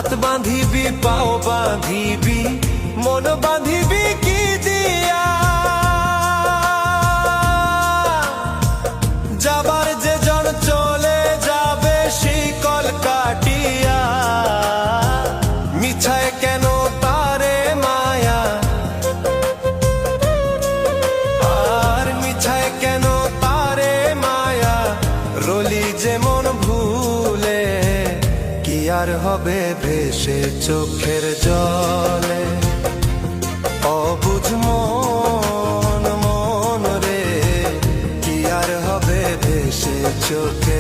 হাত বাঁধিবি পাও বাঁধিবি মন বাঁধিবি কি দিয়া, যাবার যে জন চলে যাবে শিকল কাটিয়া। মিছায় কেন তারে মায়া, আর মিছায় কেন তারে মায়া, রলি যেমন ভুলে কি আর হবে ভেসে চোখের জলে। অবুঝ মন মন রে কি আর হবে ভেসে চোখে